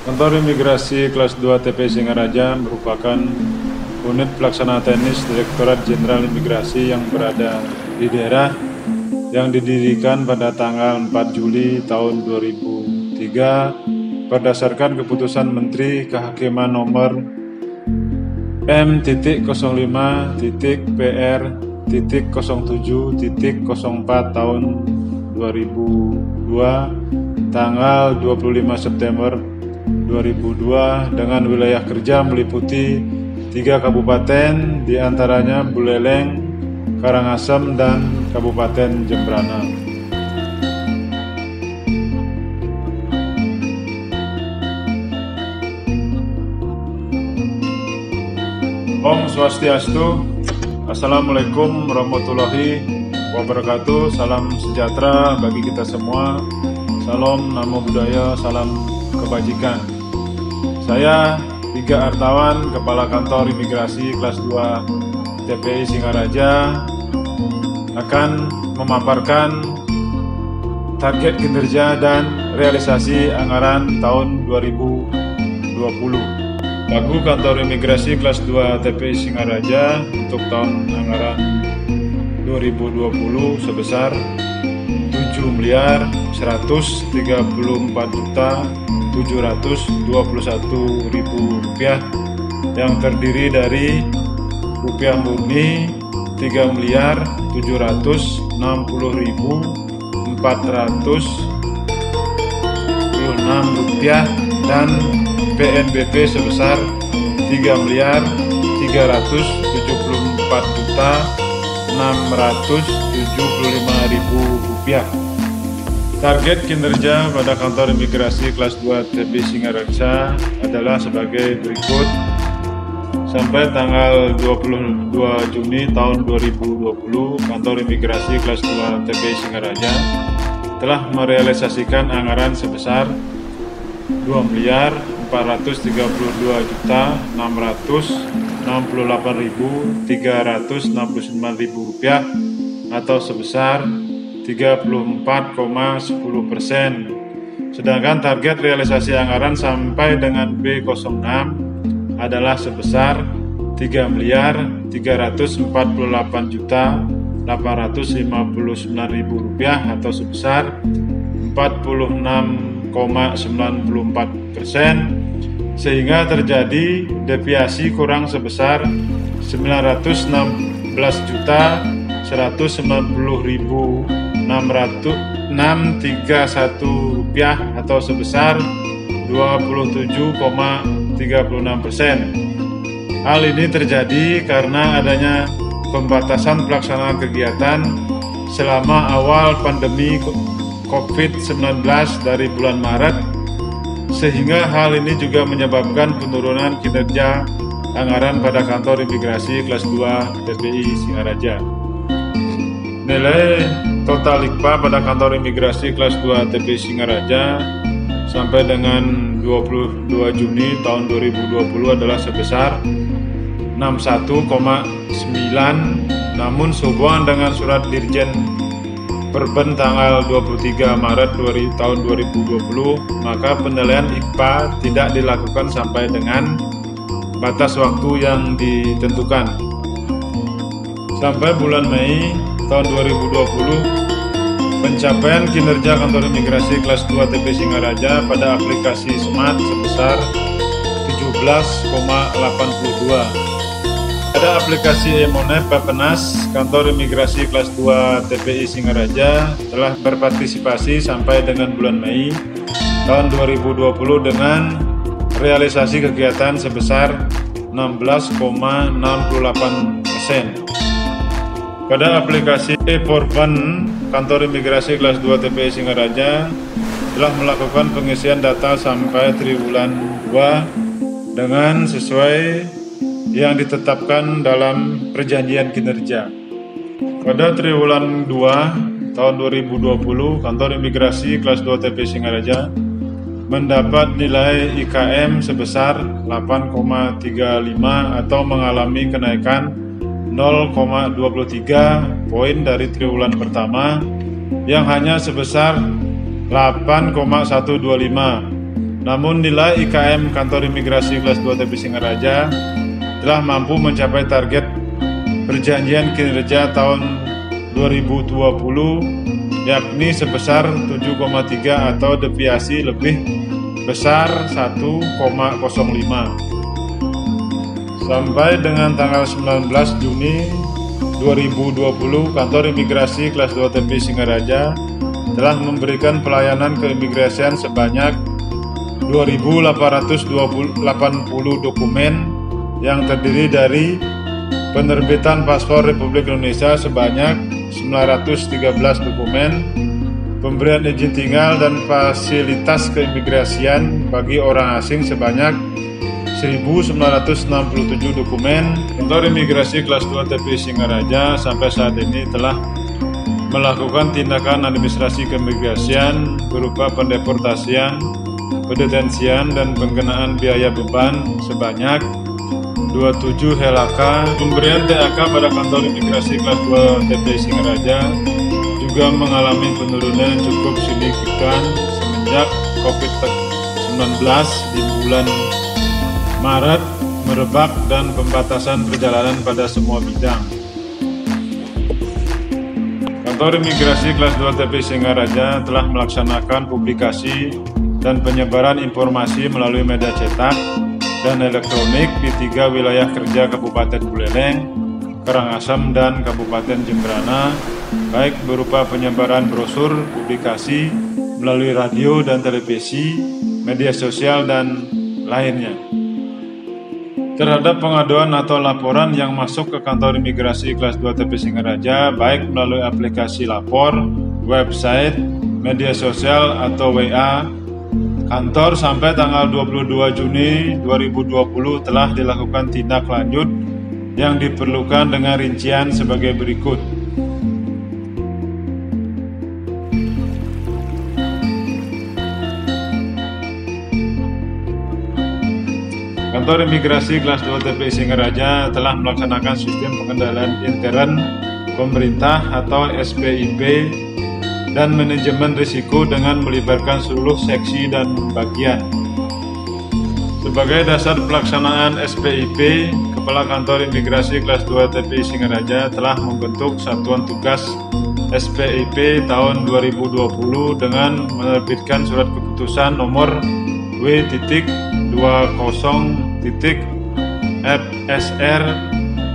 Kantor Imigrasi Kelas 2 TPI Singaraja merupakan unit pelaksana teknis Direktorat Jenderal Imigrasi yang berada di daerah yang didirikan pada tanggal 4 Juli tahun 2003 berdasarkan keputusan Menteri Kehakiman nomor M.PR.PR.07.04 tahun 2002 tanggal 25 September 2002 dengan wilayah kerja meliputi 3 kabupaten, diantaranya Buleleng, Karangasem, dan Kabupaten Jembrana. Om Swastiastu, Assalamualaikum warahmatullahi wabarakatuh. Salam sejahtera bagi kita semua. Salam namo buddhaya, salam kebajikan. Saya Tiga Artawan, Kepala Kantor Imigrasi Kelas 2 TPI Singaraja, akan memaparkan target kinerja dan realisasi anggaran tahun 2020. Pagu Kantor Imigrasi Kelas 2 TPI Singaraja untuk tahun anggaran 2020 sebesar Rp7.034.721.000 yang terdiri dari rupiah murni Rp3.760.426 dan PNBP sebesar Rp3.034.675.000. Target kinerja pada Kantor Imigrasi Kelas 2 TPI Singaraja adalah sebagai berikut. Sampai tanggal 22 Juni tahun 2020, Kantor Imigrasi Kelas 2 TPI Singaraja telah merealisasikan anggaran sebesar Rp2.438.369.000 atau sebesar 34,10%. Sedangkan target realisasi anggaran sampai dengan B06 adalah sebesar Rp3.348.859.000 atau sebesar 46,94%, sehingga terjadi deviasi kurang sebesar Rp919.630.631 atau sebesar 27,36%. Hal ini terjadi karena adanya pembatasan pelaksanaan kegiatan selama awal pandemi COVID-19 dari bulan Maret, sehingga hal ini juga menyebabkan penurunan kinerja anggaran pada Kantor Imigrasi Kelas 2 TPI Singaraja. Nilai total IKPA pada Kantor Imigrasi Kelas 2 TPI Singaraja sampai dengan 22 Juni tahun 2020 adalah sebesar 61,9, namun sehubungan dengan surat Dirjen Perben tanggal 23 Maret tahun 2020, maka penilaian IKPA tidak dilakukan sampai dengan batas waktu yang ditentukan. Sampai bulan Mei tahun 2020, pencapaian kinerja Kantor Imigrasi Kelas 2 TPI Singaraja pada aplikasi Smart sebesar 17,82. Pada aplikasi e-Monep Bappenas, Kantor Imigrasi Kelas 2 TPI Singaraja telah berpartisipasi sampai dengan bulan Mei tahun 2020 dengan realisasi kegiatan sebesar 16,68%. Pada aplikasi e-Forban, Kantor Imigrasi Kelas 2 TPI Singaraja telah melakukan pengisian data sampai triwulan 2 dengan sesuai yang ditetapkan dalam perjanjian kinerja. Pada triwulan 2 tahun 2020, Kantor Imigrasi Kelas 2 TPI Singaraja mendapat nilai IKM sebesar 8,35 atau mengalami kenaikan 0,23 poin dari triwulan pertama yang hanya sebesar 8,125. Namun nilai IKM Kantor Imigrasi kelas 2 TP Singaraja telah mampu mencapai target perjanjian kinerja tahun 2020, yakni sebesar 7,3 atau deviasi lebih besar 1,05. Sampai dengan tanggal 19 Juni 2020, Kantor Imigrasi kelas 2 TP Singaraja telah memberikan pelayanan keimigrasian sebanyak 2.880 dokumen yang terdiri dari penerbitan paspor Republik Indonesia sebanyak 913 dokumen, pemberian izin tinggal dan fasilitas keimigrasian bagi orang asing sebanyak 1.967 dokumen. Kantor Imigrasi kelas 2 TP Singaraja sampai saat ini telah melakukan tindakan administrasi keimigrasian berupa pendeportasian, pendetensian, dan pengenaan biaya beban sebanyak 27 HLK. Pemberian TAK pada Kantor Imigrasi kelas 2 TP Singaraja juga mengalami penurunan yang cukup signifikan semenjak COVID-19 di bulan Maret merebak dan pembatasan perjalanan pada semua bidang. Kantor Imigrasi kelas 2 TP Singaraja telah melaksanakan publikasi dan penyebaran informasi melalui media cetak dan elektronik di 3 wilayah kerja Kabupaten Buleleng, Karangasem, dan Kabupaten Jemberana, baik berupa penyebaran brosur, publikasi melalui radio dan televisi, media sosial, dan lainnya. Terhadap pengaduan atau laporan yang masuk ke Kantor Imigrasi kelas 2 TP Singaraja, baik melalui aplikasi lapor, website, media sosial, atau WA, Kantor sampai tanggal 22 Juni 2020 telah dilakukan tindak lanjut yang diperlukan dengan rincian sebagai berikut. Kantor Imigrasi kelas 2 TP Singaraja telah melaksanakan sistem pengendalian intern pemerintah atau SPIP dan manajemen risiko dengan melibatkan seluruh seksi dan bagian. Sebagai dasar pelaksanaan SPIP, Kepala Kantor Imigrasi kelas 2 TP Singaraja telah membentuk Satuan Tugas SPIP tahun 2020 dengan menerbitkan surat keputusan nomor W.20.FSR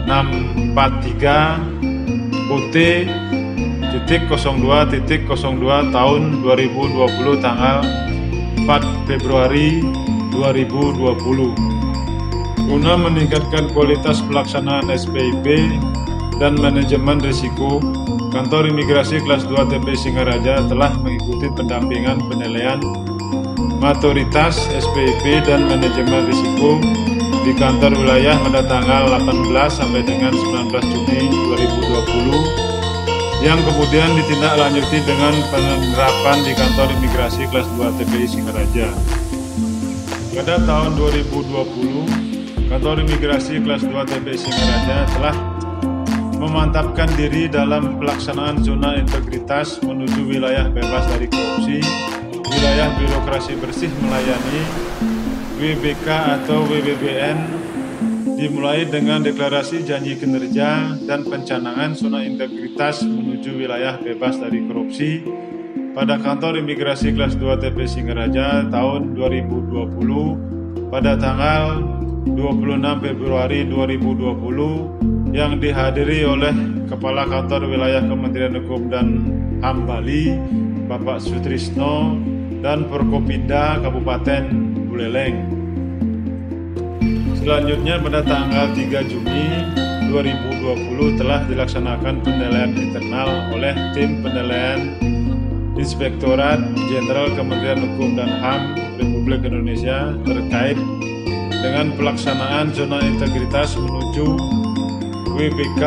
643 UT.02.02 tahun 2020 tanggal 4 Februari 2020 guna meningkatkan kualitas pelaksanaan SPIP dan manajemen risiko. Kantor Imigrasi kelas 2 TP Singaraja telah mengikuti pendampingan penilaian maturitas SPIP dan manajemen risiko di kantor wilayah pada tanggal 18 sampai dengan 19 Juni 2020 yang kemudian ditindaklanjuti dengan penerapan di Kantor Imigrasi kelas 2 TPI Singaraja. Pada tahun 2020, Kantor Imigrasi kelas 2 TPI Singaraja telah memantapkan diri dalam pelaksanaan zona integritas menuju wilayah bebas dari korupsi, wilayah birokrasi bersih melayani, WBK atau WBBN, dimulai dengan deklarasi janji kinerja dan pencanangan zona integritas menuju wilayah bebas dari korupsi pada Kantor Imigrasi kelas 2 TP Singaraja tahun 2020 pada tanggal 26 Februari 2020 yang dihadiri oleh Kepala Kantor Wilayah Kementerian Hukum dan HAM Bali, Bapak Sutrisno, dan Forkopimda Kabupaten Buleleng. Selanjutnya pada tanggal 3 Juni 2020 telah dilaksanakan penilaian internal oleh tim penilaian Inspektorat Jenderal Kementerian Hukum dan HAM Republik Indonesia terkait dengan pelaksanaan zona integritas menuju WBK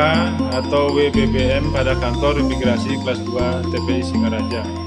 atau WBBM pada Kantor Imigrasi kelas 2 TPI Singaraja.